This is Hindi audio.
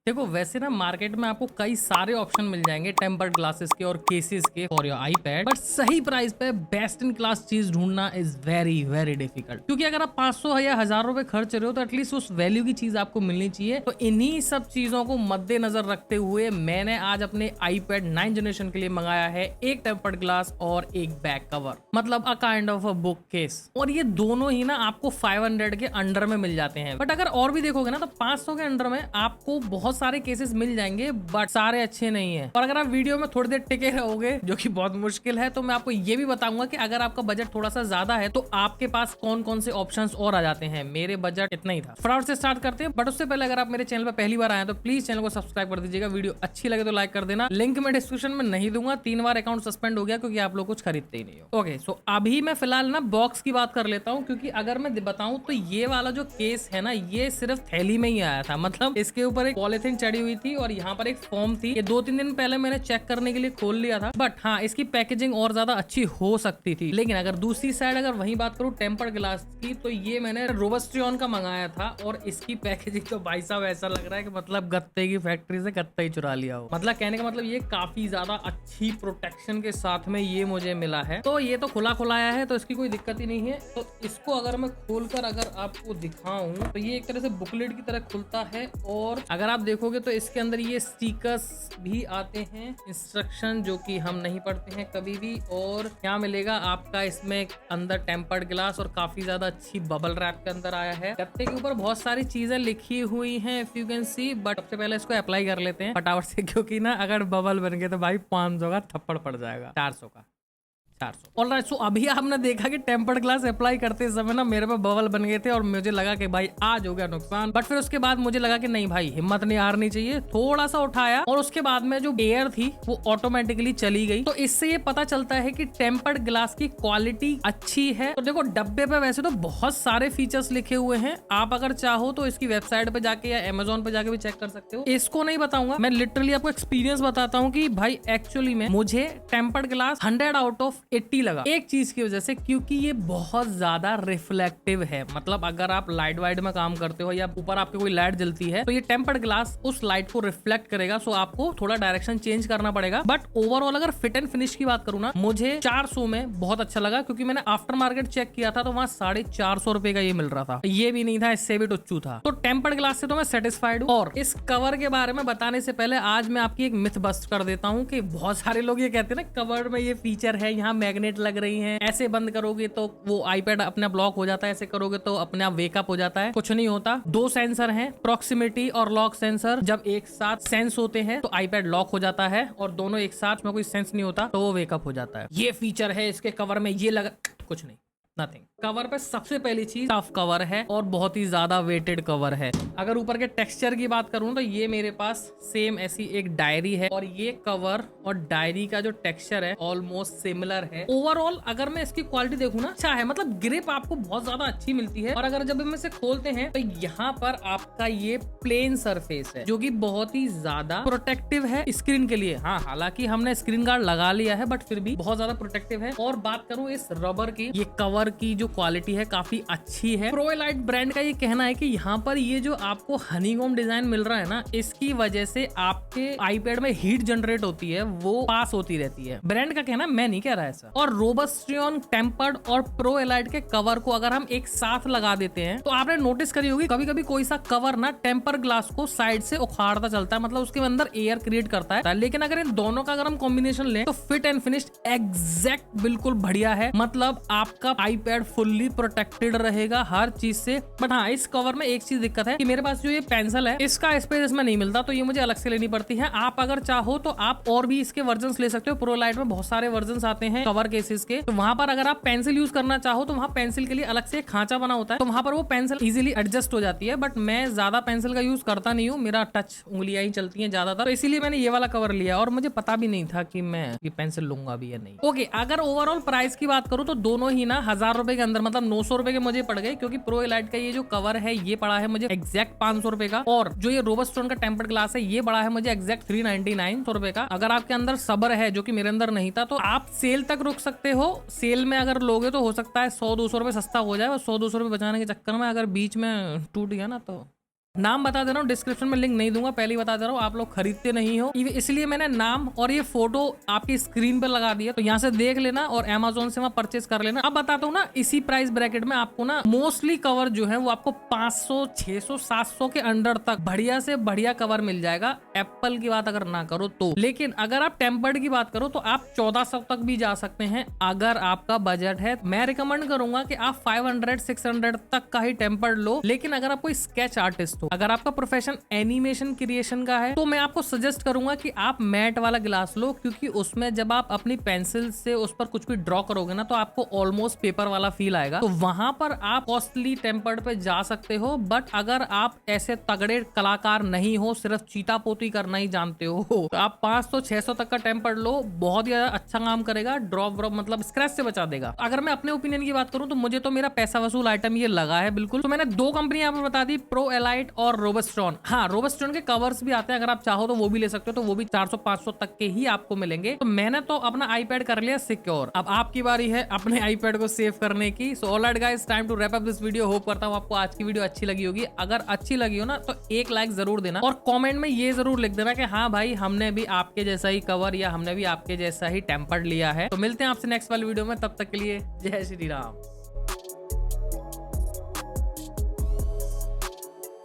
देखो वैसे ना मार्केट में आपको कई सारे ऑप्शन मिल जाएंगे टेम्पर्ड ग्लासेस के और केसेस के फॉर योर आईपैड, बट सही प्राइस पे बेस्ट इन क्लास चीज ढूंढना इज वेरी वेरी डिफिकल्ट। क्योंकि अगर आप 500 या 1000 रुपए खर्च रहे हो तो एटलीस्ट उस वैल्यू की चीज आपको मिलनी चाहिए। तो इन्हीं सब चीजों को मद्देनजर रखते हुए मैंने आज अपने आईपैड 9 जनरेशन के लिए मंगाया है एक टेम्पर्ड ग्लास और एक बैक कवर, मतलब a kind of a book case. और ये दोनों ही ना आपको 500 के अंडर में मिल जाते हैं। बट अगर और भी देखोगे ना तो 500 के अंडर में आपको बहुत सारे केसेस मिल जाएंगे, बट सारे अच्छे नहीं है। और अगर आप वीडियो में थोड़ी देर टिके रहोगे, जो कि बहुत मुश्किल है, तो मैं आपको ये भी बताऊंगा कि अगर आपका बजट थोड़ा सा ज्यादा है तो आपके पास कौन कौन से ऑप्शंस और आ जाते हैं। मेरे बजट इतना ही था। फटाफट से स्टार्ट करते हैं, बट उससे पहले अगर आप मेरे चैनल पर पहली बार आए तो प्लीज चैनल को सब्सक्राइब कर दीजिएगा। वीडियो अच्छी लगे तो लाइक कर देना। लिंक मैं डिस्क्रिप्शन में नहीं दूंगा। 3 बार अकाउंट सस्पेंड हो गया क्योंकि आप लोग कुछ खरीदते ही नहीं हो। ओके, सो अभी मैं फिलहाल ना बॉक्स की बात कर लेता हूँ, क्योंकि अगर मैं बताऊं तो ये वाला जो केस है ना, ये सिर्फ थैली में ही आया था। मतलब इसके ऊपर एक पॉलिथीन चढ़ी हुई थी और यहाँ पर एक फॉर्म थी। ये 2-3 दिन पहले मैंने चेक करने के लिए खोल लिया था, बट हाँ इसकी पैकेजिंग और ज्यादा अच्छी हो सकती थी। लेकिन अगर दूसरी साइड अगर वही बात करूँ टेम्पर्ड ग्लास की, तो ये मैंने रोबस्ट्रियन का मंगाया था और इसकी पैकेजिंग तो भाई साहब ऐसा लग रहा है कि मतलब गत्ते की फैक्ट्री से गत्ता ही चुरा लिया हो। मतलब कहने का मतलब ये काफी ज्यादा अच्छी प्रोटेक्शन के साथ में ये मुझे मिला है। तो ये तो खुला खुलाया है तो इसकी कोई दिक्कत ही नहीं है। तो इसको अगर मैं खोलकर अगर आपको दिखाऊं तो ये एक तरह से बुकलेट की तरह खुलता है। और अगर आप देखोगे तो इसके अंदर ये स्टिकर्स भी आते हैं, इंस्ट्रक्शन जो कि हम नहीं पढ़ते हैं कभी भी। और क्या मिलेगा आपका इसमें अंदर टेम्पर्ड ग्लास और काफी ज्यादा अच्छी बबल रैप के अंदर आया है। गत्ते के ऊपर बहुत सारी चीजें लिखी हुई हैं if you can see, but सबसे पहले इसको अप्लाई कर लेते हैं फटाफट से, क्योंकि ना अगर बबल बन गए तो भाई 500 का थप्पड़ पड़ जाएगा। 400 का 400। ऑलराइट, सो अभी आपने देखा कि टेम्पर्ड ग्लास अप्लाई करते समय ना मेरे पे बबल बन गए थे और मुझे लगा कि भाई आज हो गया नुकसान। बट फिर उसके बाद मुझे लगा कि नहीं भाई, हिम्मत नहीं हारनी चाहिए। थोड़ा सा उठाया और उसके बाद में जो एयर थी वो ऑटोमेटिकली चली गई। तो इससे ये पता चलता है कि टेम्पर्ड ग्लास की क्वालिटी अच्छी है। तो देखो डब्बे पे वैसे तो बहुत सारे फीचर्स लिखे हुए हैं, आप अगर चाहो तो इसकी वेबसाइट पे जाके या अमेजोन पे जाके भी चेक कर सकते हो। इसको नहीं बताऊंगा, मैं लिटरली आपको एक्सपीरियंस बताता हूँ कि भाई एक्चुअली में मुझे टेम्पर्ड ग्लास 100 आउट ऑफ 80 लगा। एक चीज की वजह से, क्योंकि ये बहुत ज्यादा रिफ्लेक्टिव है। मतलब अगर आप लाइट वाइट में काम करते हो या ऊपर आपकी कोई लाइट जलती है तो ये टेम्पर्ड ग्लास उस लाइट को रिफ्लेक्ट करेगा। सो आपको थोड़ा डायरेक्शन चेंज करना पड़ेगा। बट ओवरऑल अगर फिट एंड फिनिश की बात करूँ ना, मुझे 400 में बहुत अच्छा लगा। क्योंकि मैंने आफ्टर मार्केट चेक किया था तो वहां 450 रुपए का ये मिल रहा था। ये भी नहीं था, इससे भी टुच्चू था। तो टेम्पर्ड ग्लास से तो मैं सेटिस्फाइड हूँ। और इस कवर के बारे में बताने से पहले आज मैं आपकी एक मिथ बस्ट कर देता हूँ कि बहुत सारे लोग ये कहते हैं ना कवर में ये फीचर है, यहाँ मैग्नेट लग रही हैं, ऐसे बंद करोगे तो वो आईपैड अपने ब्लॉक हो जाता है, ऐसे करोगे तो अपने आप वेकअप हो जाता है। कुछ नहीं होता। 2 सेंसर हैं, प्रॉक्सिमिटी और लॉक सेंसर। जब एक साथ सेंस होते हैं तो आईपैड लॉक हो जाता है, और दोनों एक साथ में कोई सेंस नहीं होता तो वो वेकअप हो जाता है। ये फीचर है इसके कवर में। ये लगा कुछ नहीं, नथिंग। कवर पे सबसे पहली चीज टफ कवर है और बहुत ही ज्यादा वेटेड कवर है। अगर ऊपर के टेक्सचर की बात करूं तो ये मेरे पास सेम ऐसी एक डायरी है और ये कवर और डायरी का जो टेक्सचर है ऑलमोस्ट सिमिलर है। ओवरऑल अगर मैं इसकी क्वालिटी देखूं ना, अच्छा है। मतलब ग्रिप आपको बहुत ज्यादा अच्छी मिलती है। और अगर जब हम इसे खोलते हैं तो यहाँ पर आपका ये प्लेन सरफेस है जो कि बहुत ही ज्यादा प्रोटेक्टिव है स्क्रीन के लिए। हाँ, हालांकि हमने स्क्रीन गार्ड लगा लिया है, बट फिर भी बहुत ज्यादा प्रोटेक्टिव है। और बात करूं इस रबर की, ये कवर की जो क्वालिटी है काफी अच्छी है। प्रोएलाइट ब्रांड का ये कहना है कि यहाँ पर ये जो आपको हनीकॉम डिजाइन मिल रहा है ना, इसकी वजह से आपके आईपैड में हीट जनरेट होती है, वो पास होती रहती है। ब्रांड का कहना, मैं नहीं कह रहा ऐसा। और रोबस्ट्रियन, टेम्पर्ड और प्रोएलाइट के कवर को अगर हम एक साथ लगा देते हैं तो आपने नोटिस करी होगी कभी कभी कोई सा कवर ना टेम्पर ग्लास को साइड से उखाड़ता चलता है, मतलब उसके अंदर एयर क्रिएट करता है। लेकिन अगर इन दोनों का अगर हम कॉम्बिनेशन लें तो फिट एंड फिनिश्ड एग्जैक्ट बिल्कुल बढ़िया है। मतलब आपका आईपैड फुल्ली प्रोटेक्टेड रहेगा हर चीज से। बट हाँ, इस कवर में एक चीज दिक्कत है कि मेरे पास जो ये पेंसिल है इसका स्पेस इसमें नहीं मिलता, तो ये मुझे अलग से लेनी पड़ती है। आप अगर चाहो तो आप और भी इसके वर्जन ले सकते हो। प्रोलाइट में बहुत सारे वर्जन आते हैं कवर केसेस के, तो वहां पर अगर आप पेंसिल यूज करना चाहो तो वहां पेंसिल के लिए अलग से खांचा बना होता है, तो वहां पर वो पेंसिल इजीली एडजस्ट हो जाती है। बट मैं ज्यादा पेंसिल का यूज करता नहीं हूँ, मेरा टच उंगलियां ही चलती है ज्यादातर, तो इसीलिए मैंने ये वाला कवर लिया। और मुझे पता भी नहीं था कि मैं ये पेंसिल लूंगा भी या नहीं। ओके, अगर ओवरऑल प्राइस की बात करूं तो दोनों ही ना 1000 रुपए के अंदर, मतलब 900 रुपए के मुझे पड़ गए। क्योंकि प्रो एलाइट का ये जो कवर है ये पड़ा है मुझे एग्जैक्ट 500 रुपए का, और जो ये रोबस्टोन का टेम्पर्ड ग्लास है ये पड़ा है मुझे एग्जैक्ट 399 रुपए का। अगर आपके अंदर सब्र है, जो कि मेरे अंदर नहीं था, तो आप सेल तक रुक सकते हो। सेल में अगर लोगे तो हो सकता है 100-200 रुपए सस्ता हो जाए, और 100-200 रुपए बचाने के चक्कर में अगर बीच में टूट गया ना तो नाम बता दे रहा हूँ, डिस्क्रिप्शन में लिंक नहीं दूंगा, पहले ही बता दे रहा हूँ, आप लोग खरीदते नहीं हो इसलिए मैंने नाम और ये फोटो आपकी स्क्रीन पर लगा दिया, तो यहाँ से देख लेना और अमेजोन से वहां परचेस कर लेना। अब बताता हूँ ना, इसी प्राइस ब्रैकेट में आपको ना मोस्टली कवर जो है वो आपको 500, 600, 700 के अंडर तक बढ़िया से बढ़िया कवर मिल जाएगा, एप्पल की बात अगर ना करो तो। लेकिन अगर आप टेम्पर्ड की बात करो तो आप 1400 तक भी जा सकते हैं अगर आपका बजट है। मैं रिकमेंड करूंगा कि आप 500, 600 तक का ही टेम्पर्ड लो। लेकिन अगर आप कोई स्केच आर्टिस्ट हो, अगर आपका प्रोफेशन एनिमेशन क्रिएशन का है, तो मैं आपको सजेस्ट करूंगा कि आप मैट वाला ग्लास लो, क्योंकि उसमें जब आप अपनी पेंसिल से उस पर कुछ भी ड्रॉ करोगे ना, तो आपको ऑलमोस्ट पेपर वाला फील आएगा। तो वहां पर आप कॉस्टली टेम्पर्ड पे जा सकते हो। बट अगर आप ऐसे तगड़े कलाकार नहीं हो, सिर्फ चीता पोती करना ही जानते हो, तो आप 500, 600 तक का टेम्पर्ड लो, बहुत ही अच्छा काम करेगा, ड्रॉप व्रॉप मतलब स्क्रैच से बचा देगा। अगर मैं अपने ओपिनियन की बात करूं तो मुझे तो मेरा पैसा वसूल आइटम ये लगा है बिल्कुल। तो मैंने 2 कंपनी यहाँ पर बता दी, प्रो एलाइट और रोबस्टोन। हाँ, रोबस्टोन के कवर्स भी आते हैं, अगर आप चाहो तो वो भी ले सकते हो, तो वो भी 400-500 तक के ही आपको मिलेंगे। तो मैंने तो अपना आईपैड कर लिया सिक्योर, अब आपकी बारी है अपने आईपैड को सेव करने की। So alright guys, time to wrap up this video. Hope करता हूँ आपको आज की वीडियो अच्छी लगी होगी। अगर अच्छी लगी हो ना तो एक लाइक जरूर देना और कमेंट में ये जरूर लिख देना कि हाँ भाई, हमने भी आपके जैसा ही कवर या हमने भी आपके जैसा ही टेम्पर्ड लिया है। तो मिलते हैं आपसे नेक्स्ट वाली वीडियो में, तब तक के लिए जय श्री राम।